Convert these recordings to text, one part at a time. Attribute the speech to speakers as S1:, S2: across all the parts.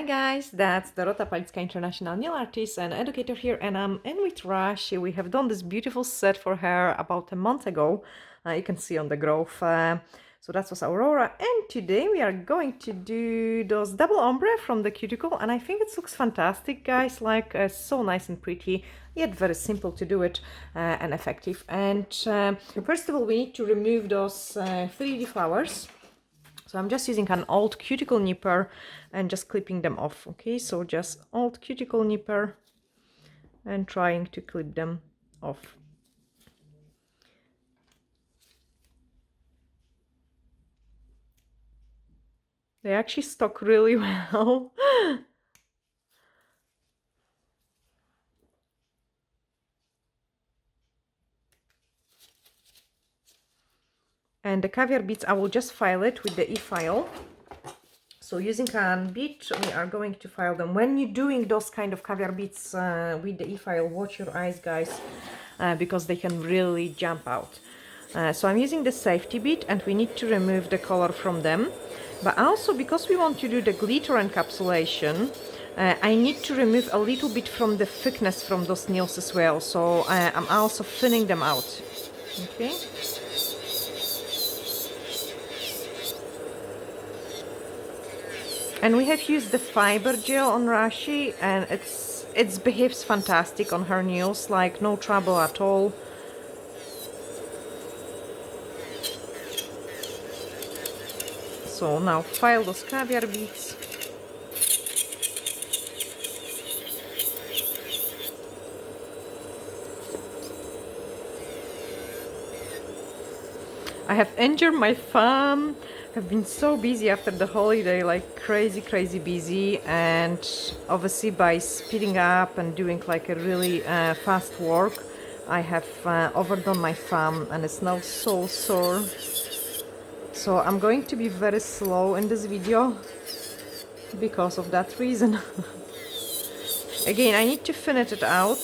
S1: Hi guys, that's Dorota International nail artist and educator here, and I'm in with Rashi. We have done this beautiful set for her about a month ago. You can see on the growth. So that was Aurora, and today we are going to do those double ombre from the Cuticle, and I think it looks fantastic, guys. Like so nice and pretty, yet very simple to do it and effective. And first of all, we need to remove those 3D flowers. So I'm just using an old cuticle nipper and just clipping them off. Okay, so just old cuticle nipper and trying to clip them off. They actually stuck really well. And the caviar beads, I will just file it with the e-file. So using a bead, we are going to file them. When you're doing those kind of caviar beads with the e-file, watch your eyes, guys, because they can really jump out. So I'm using the safety bead, and we need to remove the color from them. But also, because we want to do the glitter encapsulation, I need to remove a little bit from the thickness from those nails as well. So I'm also thinning them out. Okay. And we have used the fiber gel on Rashi, and it behaves fantastic on her nails, like no trouble at all. So now file those caviar beads. I have injured my thumb. I've been so busy after the holiday, like crazy busy, and obviously by speeding up and doing like a really fast work, I have overdone my thumb and it's now so sore. So I'm going to be very slow in this video because of that reason. Again, I need to finish it out.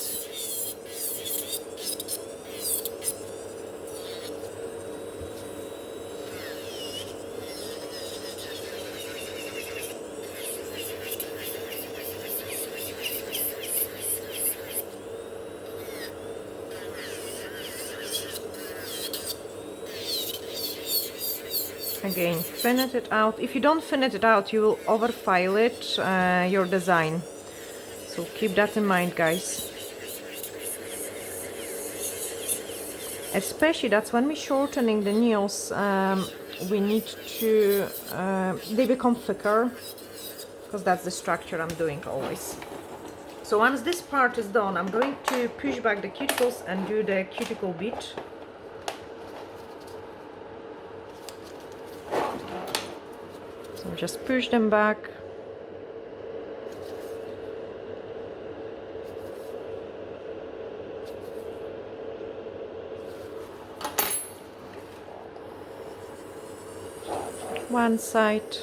S1: Again, finish it out. If you don't finish it out, you will overfile it, your design. So keep that in mind, guys. Especially that's when we're shortening the nails, we need to, they become thicker, because that's the structure I'm doing always. So once this part is done, I'm going to push back the cuticles and do the cuticle bead. So just push them back. One side.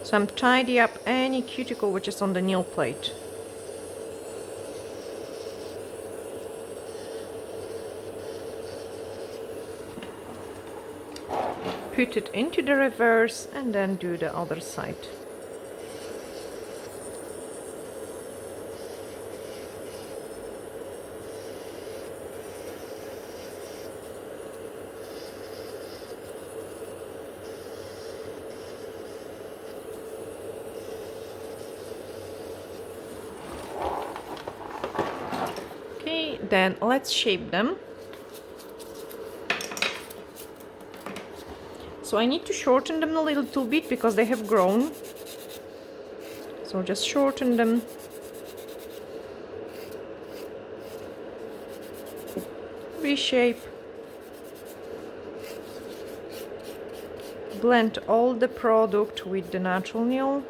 S1: So I'm tidy up any cuticle which is on the nail plate. Put it into the reverse and then do the other side. Okay, then let's shape them. So I need to shorten them a little bit because they have grown. So just shorten them. Reshape. Blend all the product with the natural nail.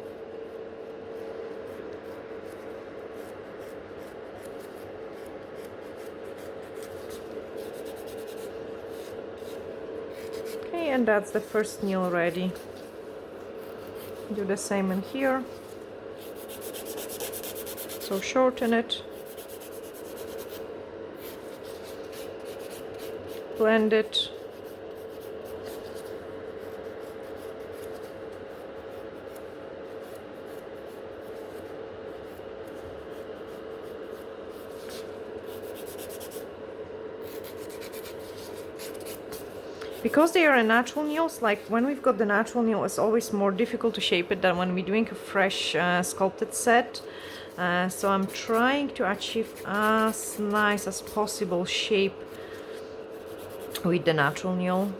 S1: And that's the first nail ready. Do the same in here. So shorten it, blend it, Because they are a natural nails, like when we've got the natural nail, it's always more difficult to shape it than when we're doing a fresh sculpted set. So I'm trying to achieve as nice as possible shape with the natural nail.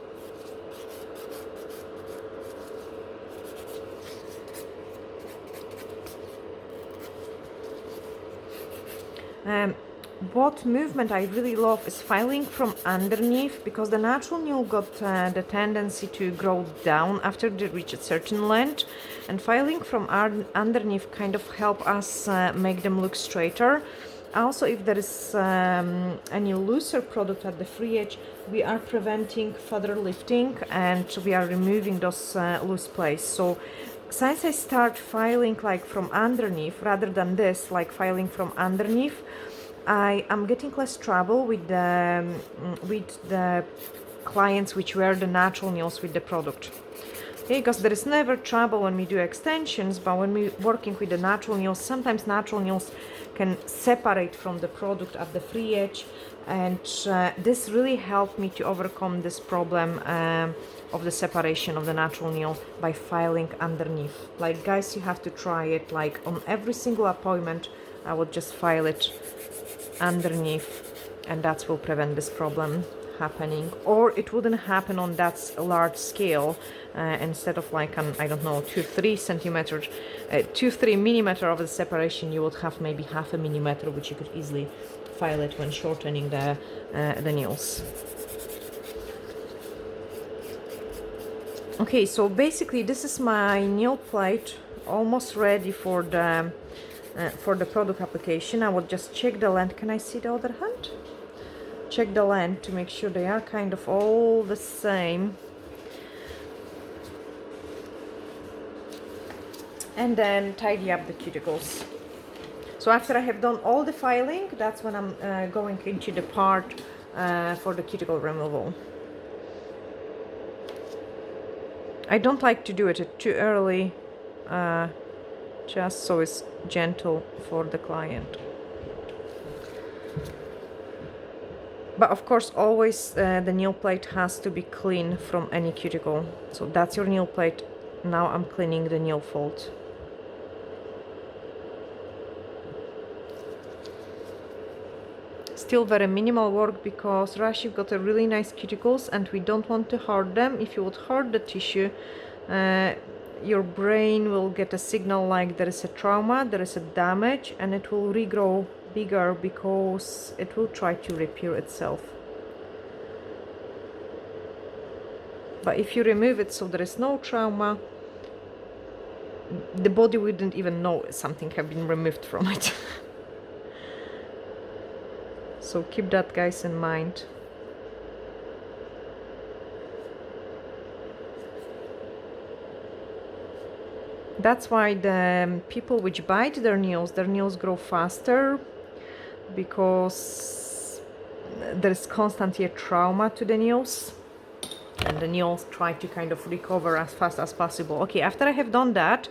S1: What movement I really love is filing from underneath, because the natural nail got the tendency to grow down after they reach a certain length, and filing from underneath kind of help us make them look straighter. Also, if there is any looser product at the free edge, we are preventing further lifting and we are removing those loose places. So since I start filing like from underneath rather than this, like filing from underneath, I am getting less trouble with the clients which wear the natural nails with the product. Okay, because there is never trouble when we do extensions, but when we're working with the natural nails, sometimes natural nails can separate from the product at the free edge, and this really helped me to overcome this problem of the separation of the natural nail by filing underneath. Like guys, you have to try it. Like on every single appointment, I would just file it underneath, and that will prevent this problem happening, or it wouldn't happen on that large scale. Instead of like an, I don't know, 2-3 millimeter of the separation, you would have maybe 0.5 millimeter, which you could easily file it when shortening the nails. Okay, so basically this is my nail plate almost ready for the product application. I will just check the length. Can I see the other hand? Check the length to make sure they are kind of all the same. And then tidy up the cuticles. So after I have done all the filing, that's when I'm going into the part for the cuticle removal. I don't like to do it too early, just so it's gentle for the client. But of course, always the nail plate has to be clean from any cuticle. So that's your nail plate. Now I'm cleaning the nail fold. Still very minimal work, because Rush, you've got a really nice cuticles and we don't want to hurt them. If you would hurt the tissue, your brain will get a signal like there is a trauma, there is a damage, and it will regrow bigger because it will try to repair itself. But if you remove it so there is no trauma, the body wouldn't even know something have been removed from it. So keep that, guys, in mind. That's why the people which bite their nails grow faster, because there's constantly a trauma to the nails, and the nails try to kind of recover as fast as possible. Okay, after I have done that,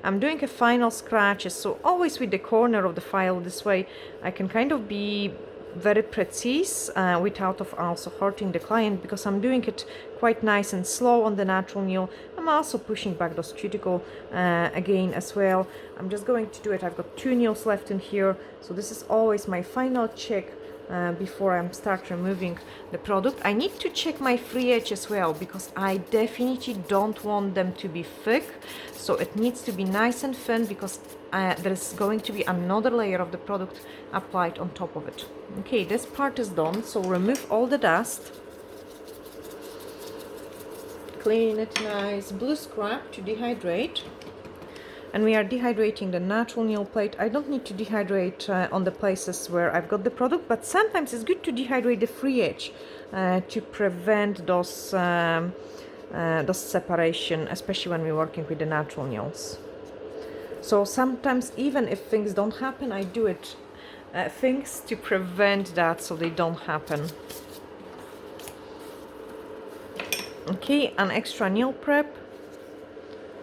S1: I'm doing a final scratches. So always with the corner of the file, this way I can kind of be very precise without of also hurting the client, because I'm doing it quite nice and slow on the natural nail. I'm also pushing back those cuticle again as well. I'm just going to do it. I've got 2 nails left in here, so this is always my final check before I start removing the product. I need to check my free edge as well, because I definitely don't want them to be thick, so it needs to be nice and thin, because there's going to be another layer of the product applied on top of it. Okay, this part is done, so remove all the dust, clean it nice, blue scrub to dehydrate. And we are dehydrating the natural nail plate. I don't need to dehydrate on the places where I've got the product, but sometimes it's good to dehydrate the free edge to prevent those separation, especially when we're working with the natural nails. So sometimes, even if things don't happen, I do it things to prevent that, so they don't happen. Okay, an extra nail prep.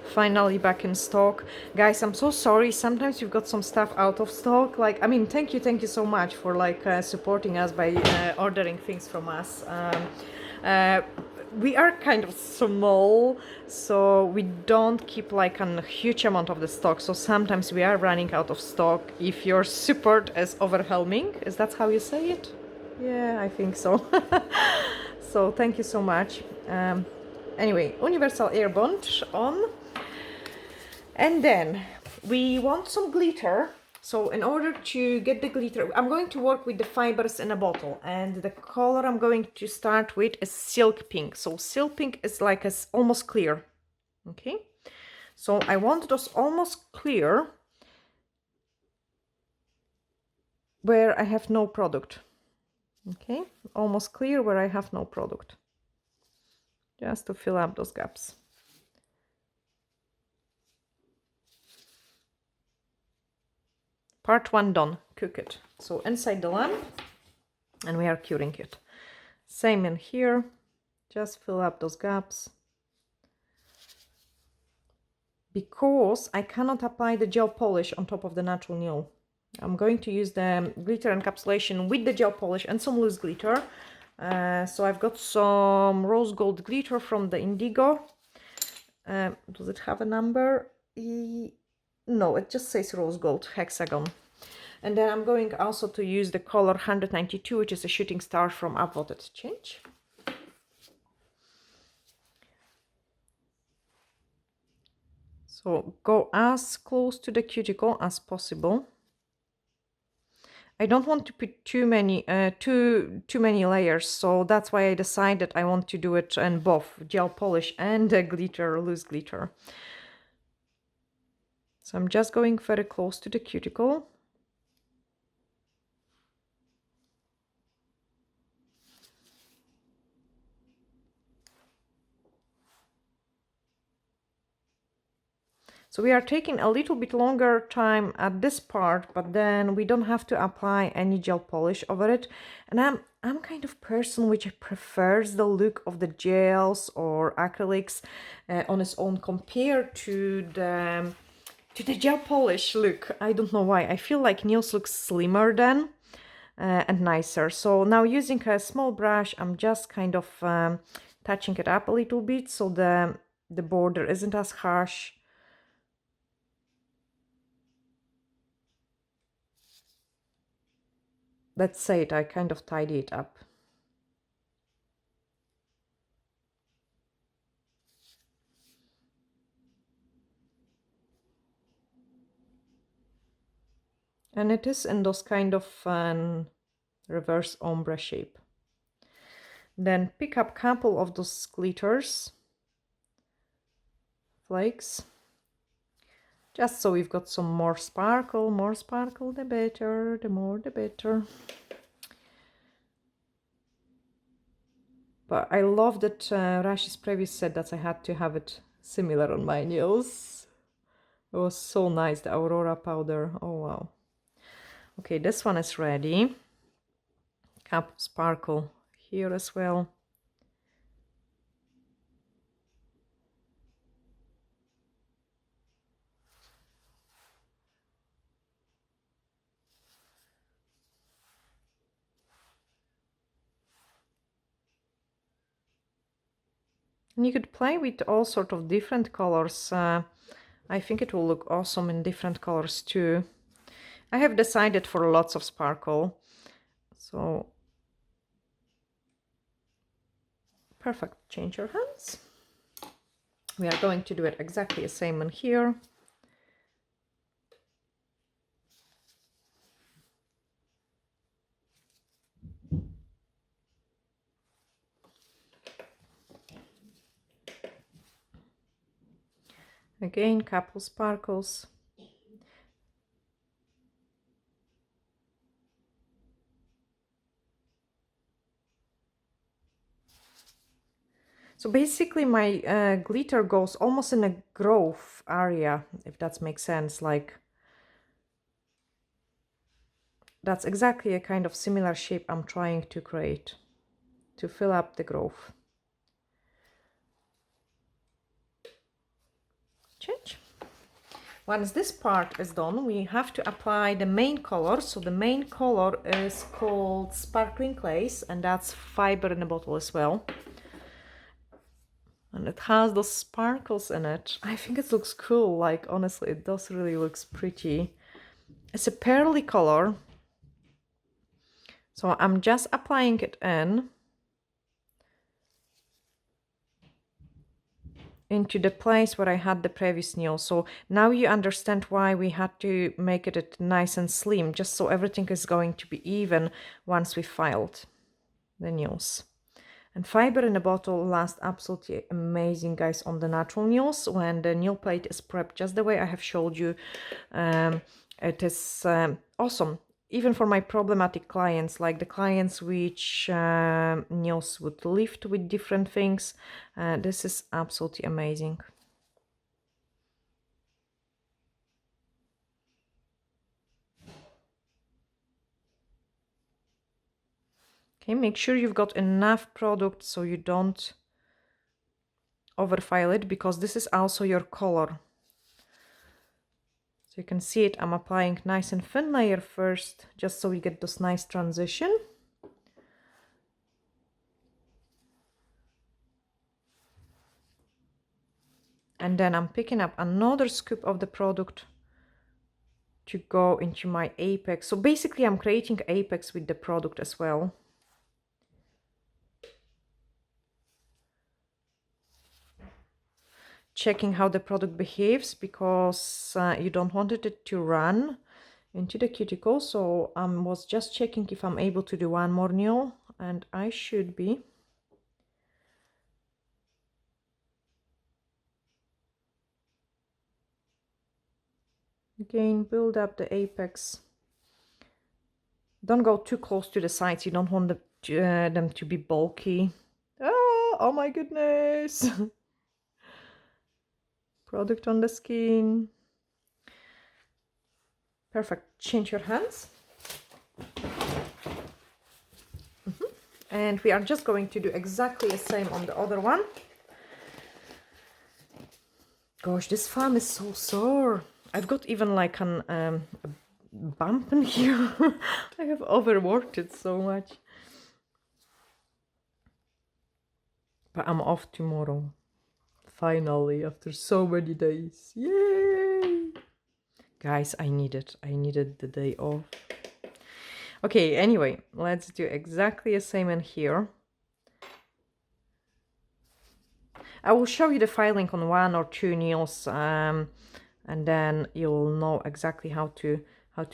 S1: Finally back in stock. Guys, I'm so sorry, sometimes you've got some stuff out of stock. Like, I mean, thank you so much for like supporting us by ordering things from us. we are kind of small, so we don't keep like a huge amount of the stock. So sometimes we are running out of stock if your support is overwhelming. Is that how you say it? Yeah, I think so. So thank you so much. Anyway, universal air bond on. And then we want some glitter. So in order to get the glitter, I'm going to work with the fibers in a bottle, and the color I'm going to start with is silk pink. So silk pink is like almost clear. Okay, so I want those almost clear where I have no product. Okay, almost clear where I have no product, just to fill up those gaps. Part 1 done. Cook it. So inside the lamp, and we are curing it. Same in here, just fill up those gaps. Because I cannot apply the gel polish on top of the natural nail, I'm going to use the glitter encapsulation with the gel polish and some loose glitter. So I've got some rose gold glitter from the Indigo. Does it have a number? No, it just says rose gold hexagon. And then I'm going also to use the color 192, which is a shooting star from Upvoted. Change. So go as close to the cuticle as possible. I don't want to put too many layers, so that's why I decided I want to do it in both gel polish and glitter, loose glitter. So I'm just going very close to the cuticle. So we are taking a little bit longer time at this part, but then we don't have to apply any gel polish over it. And I'm kind of person which prefers the look of the gels or acrylics on its own compared to the gel polish look. I don't know why. I feel like nails look slimmer then and nicer. So now using a small brush, I'm just kind of touching it up a little bit so the border isn't as harsh. Let's say it, I kind of tidy it up. And it is in those kind of fun reverse ombre shape. Then pick up a couple of those glitters flakes, just so we've got some more sparkle the better, the more the better. But I love that Rashi's previous said that I had to have it similar on my nails. It was so nice, the Aurora powder. Oh wow. Okay, this one is ready. Couple sparkle here as well. And you could play with all sort of different colors. I think it will look awesome in different colors too. I have decided for lots of sparkle. So perfect. Change your hands. We are going to do it exactly the same in here. Again, couple sparkles. So basically my glitter goes almost in a growth area, if that makes sense. Like that's exactly a kind of similar shape I'm trying to create to fill up the growth. Change. Once this part is done, we have to apply the main color. So the main color is called Sparkling Glaze, and that's fiber in a bottle as well. And it has those sparkles in it. I think it looks cool. Like, honestly, it does really looks pretty. It's a pearly color. So I'm just applying it into the place where I had the previous nail. So now you understand why we had to make it nice and slim, just so everything is going to be even once we filed the nails. And fiber in a bottle lasts absolutely amazing, guys, on the natural nails. When the nail plate is prepped just the way I have showed you, it is awesome. Even for my problematic clients, like the clients which nails would lift with different things, this is absolutely amazing. Okay, make sure you've got enough product so you don't overfile it, because this is also your color. So you can see it, I'm applying nice and thin layer first, just so we get this nice transition. And then I'm picking up another scoop of the product to go into my apex. So basically I'm creating apex with the product as well. Checking how the product behaves, because you don't want it to run into the cuticle. So I was just checking if I'm able to do one more nail, and I should be. Again, build up the apex. Don't go too close to the sides. You don't want them to be bulky. Oh my goodness. Product on the skin. Perfect. Change your hands. And we are just going to do exactly the same on the other one. Gosh, this farm is so sore. I've got even like a bump in here. I have overworked it so much. But I'm off tomorrow. Finally, after so many days. Yay! Guys, I needed the day off. Okay, anyway, let's do exactly the same in here. I will show you the filing on one or two nails, and then you'll know exactly how to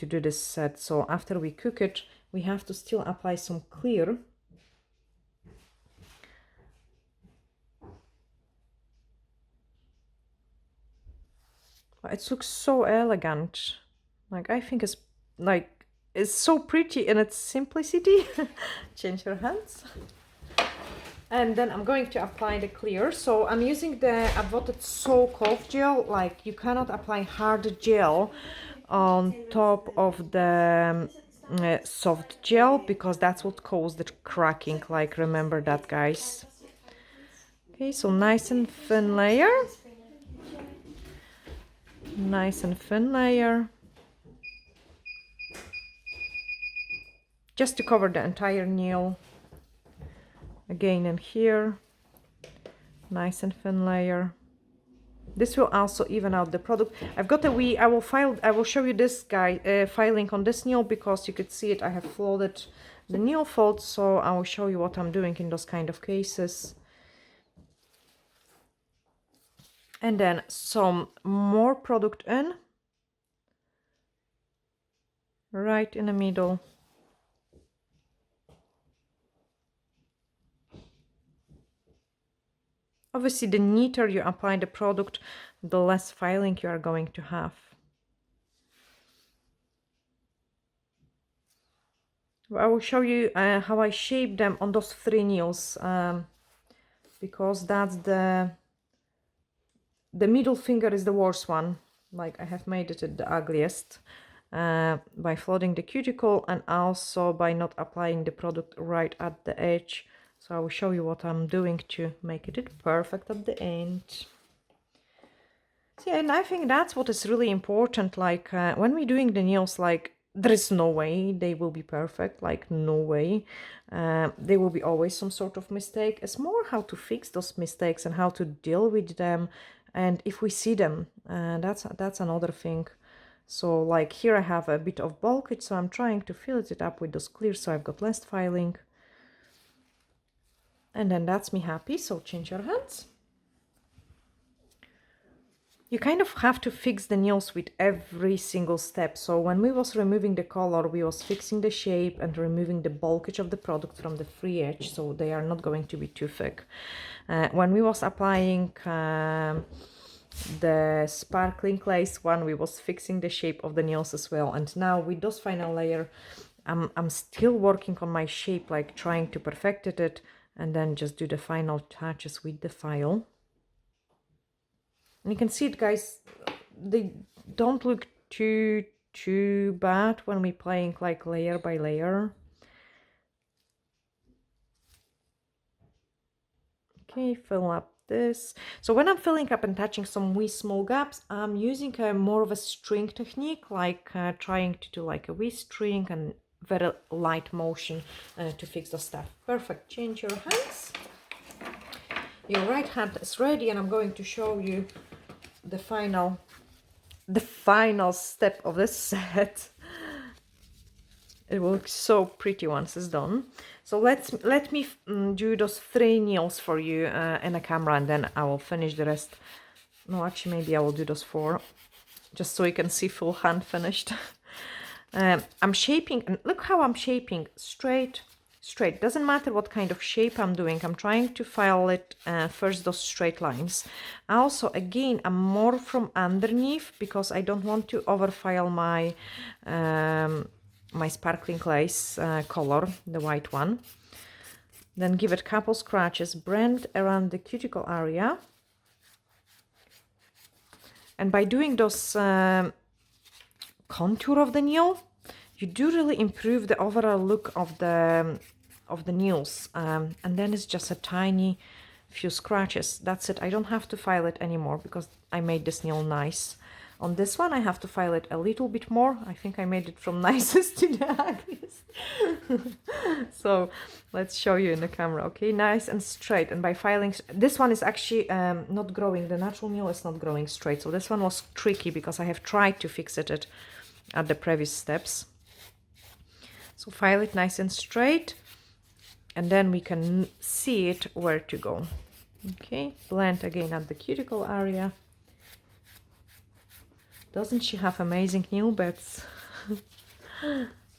S1: do this set. So after we cook it, we have to still apply some clear. It looks so elegant. Like, I think it's like, it's so pretty in its simplicity. Change your hands. And then I'm going to apply the clear. So I'm using the Upvoted Soak Off gel. Like, you cannot apply hard gel on top of the soft gel, because that's what caused the cracking. Like, remember that, guys. Okay, so nice and thin layer. Nice and thin layer. Just to cover the entire nail. Again in here. Nice and thin layer. This will also even out the product. I've got a wee, I will show you this guy filing on this nail, because you could see it. I have flooded the nail fold, so I will show you what I'm doing in those kind of cases. And then some more product in. Right in the middle. Obviously, the neater you apply the product, the less filing you are going to have. I will show you how I shape them on those three nails, because that's the middle finger is the worst one. Like, I have made it the ugliest by flooding the cuticle, and also by not applying the product right at the edge. So I will show you what I'm doing to make it perfect at the end. So, yeah, and I think that's what is really important. Like when we're doing the nails, like there is no way they will be perfect, like no way. There will be always some sort of mistake. It's more how to fix those mistakes and how to deal with them, and if we see them, that's another thing. So like here I have a bit of bulkage, so I'm trying to fill it up with those clears, so I've got less filing, and then that's me happy. So change your hands. You kind of have to fix the nails with every single step. So when we was removing the color, we was fixing the shape and removing the bulkage of the product from the free edge, so they are not going to be too thick. When we was applying the sparkling lace one, we was fixing the shape of the nails as well. And now with those final layer, I'm still working on my shape, like trying to perfect it, and then just do the final touches with the file. And you can see it, guys, they don't look too bad when we're playing like layer by layer. Okay, fill up this. So when I'm filling up and touching some wee small gaps, I'm using more of a string technique, like trying to do like a wee string and very light motion to fix the stuff. Perfect. Change your hands. Your right hand is ready, and I'm going to show you the final step of this set. It will look so pretty once it's done. So let me do those 3 nails for you in a camera, and then I will finish the rest. No, actually maybe I will do those 4, just so you can see full hand finished. I'm shaping, and look how I'm shaping, straight. Doesn't matter what kind of shape I'm doing, I'm trying to file it first, those straight lines. Also, again, I'm more from underneath, because I don't want to overfile my my sparkling lace color, the white one. Then give it a couple scratches, blend around the cuticle area. And by doing those contour of the nail, you do really improve the overall look of the nails. And then it's just a tiny few scratches. That's it. I don't have to file it anymore, because I made this nail nice. On this one, I have to file it a little bit more. I think I made it from nicest to the ugliest. So let's show you in the camera. Okay, nice and straight. And by filing, this one is actually not growing. The natural nail is not growing straight. So this one was tricky, because I have tried to fix it at the previous steps. So file it nice and straight, and then we can see it where to go. Okay, blend again at the cuticle area. Doesn't she have amazing nail beds?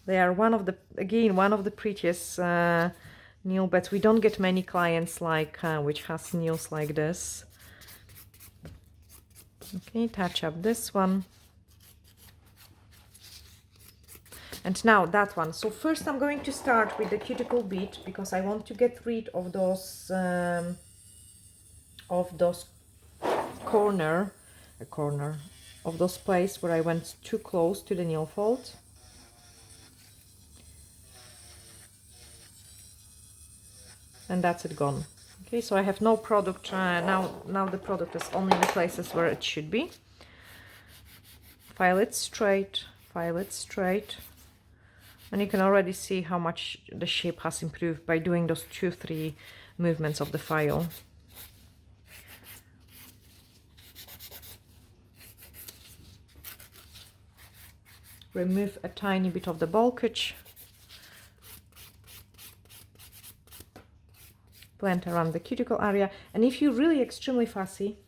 S1: They are one of the prettiest nail beds. We don't get many clients like which has nails like this. Okay, touch up this one. And now that one. So first I'm going to start with the cuticle bit, because I want to get rid of those corner of those places where I went too close to the nail fold. And that's it, gone. Okay, so I have no product now the product is only in the places where it should be. File it straight, and you can already see how much the shape has improved by doing those 2-3 movements of the file. Remove a tiny bit of the bulkage. Blend around the cuticle area. And if you're really extremely fussy,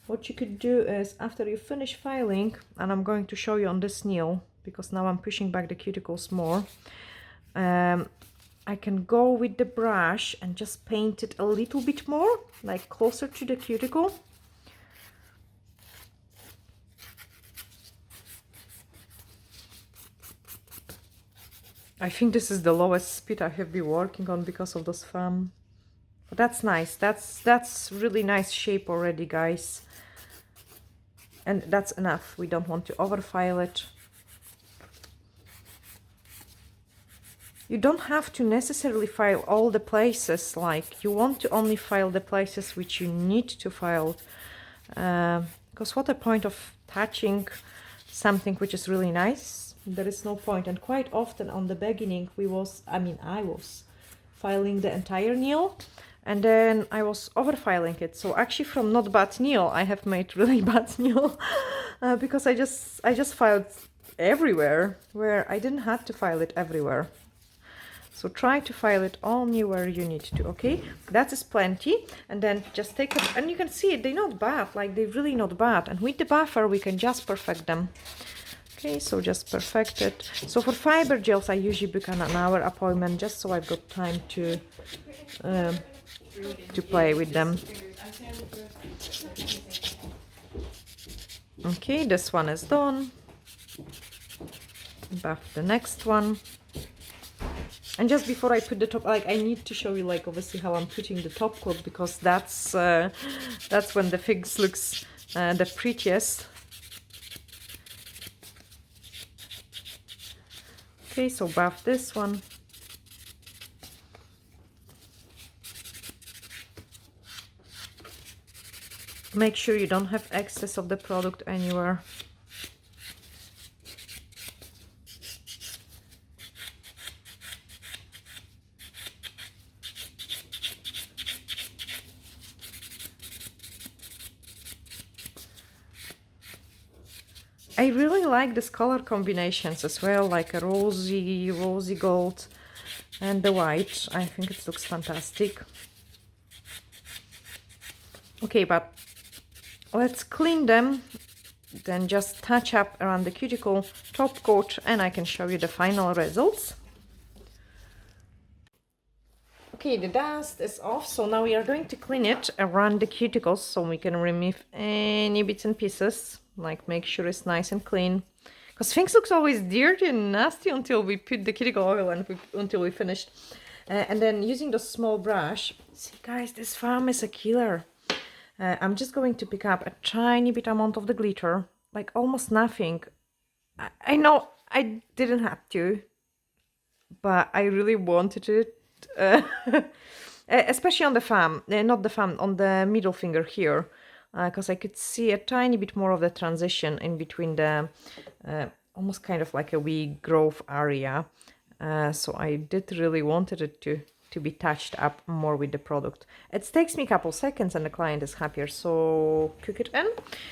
S1: what you could do is, after you finish filing, and I'm going to show you on this nail, because now I'm pushing back the cuticles more, I can go with the brush and just paint it a little bit more, like closer to the cuticle. I think this is the lowest speed I have been working on because of those thumb. But that's nice. That's really nice shape already, guys. And that's enough. We don't want to overfile it. You don't have to necessarily file all the places, like you want to only file the places which you need to file. Because what a point of touching something which is really nice There is no point. And quite often on the beginning I was filing the entire nail, and then I was over filing it. So actually from not bad nail I have made really bad nail because I just filed everywhere where I didn't have to file it everywhere. So try to file it only where you need to, okay? That is plenty. And then just take it, and you can see it, they're not bad, like they're really not bad. And with the buffer, we can just perfect them. Okay, so just perfect it. So for fiber gels, I usually book an hour appointment just so I've got time to play with them. Okay, this one is done. Buff the next one. And just before I put the top, like I need to show you, like obviously how I'm putting the top coat, because that's when the figs looks the prettiest. Okay, so buff this one. Make sure you don't have excess of the product anywhere. I really like this color combinations as well, like a rosy gold and the white. I think it looks fantastic. Okay, but let's clean them, then just touch up around the cuticle, top coat, and I can show you the final results. Okay, the dust is off, so now we are going to clean it around the cuticles so we can remove any bits and pieces, like make sure it's nice and clean. Because things looks always dirty and nasty until we put the cuticle oil and until we finished. And then using the small brush, see guys, this foam is a killer. I'm just going to pick up a tiny bit amount of the glitter, like almost nothing. I know I didn't have to, but I really wanted it. Especially on the thumb, not the thumb, on the middle finger here, because I could see a tiny bit more of the transition in between the almost kind of like a wee growth area. So I did really wanted it to be touched up more with the product. It takes me a couple seconds and the client is happier, so cook it in.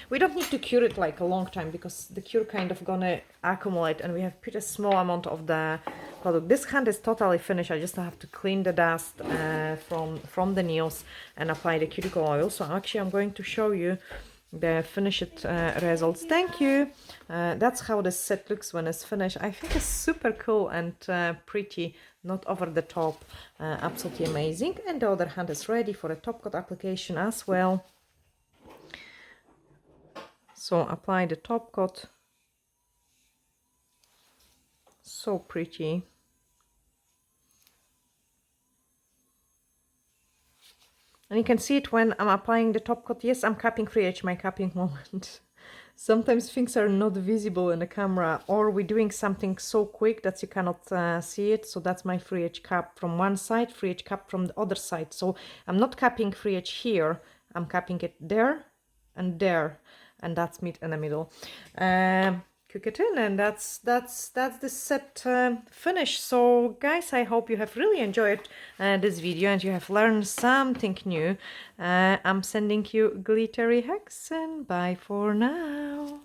S1: We don't need to cure it like a long time because the cure kind of gonna accumulate, and we have put a small amount of the product. This hand is totally finished. I just have to clean the dust from the nails and apply the cuticle oil. So actually I'm going to show you the finished results. Thank you. That's how the set looks when it's finished. I think it's super cool and pretty, not over the top, absolutely amazing. And the other hand is ready for a top coat application as well. So apply the top coat. So pretty. And you can see it when I'm applying the top coat. Yes, I'm capping free edge, my capping moment. Sometimes things are not visible in the camera, or we're doing something so quick that you cannot see it. So that's my free edge cap from one side, free edge cap from the other side. So I'm not capping free edge here, I'm capping it there, and that's meet in the middle. Cook it in, and that's the set finish. So guys, I hope you have really enjoyed this video and you have learned something new. I'm sending you glittery hugs, and bye for now.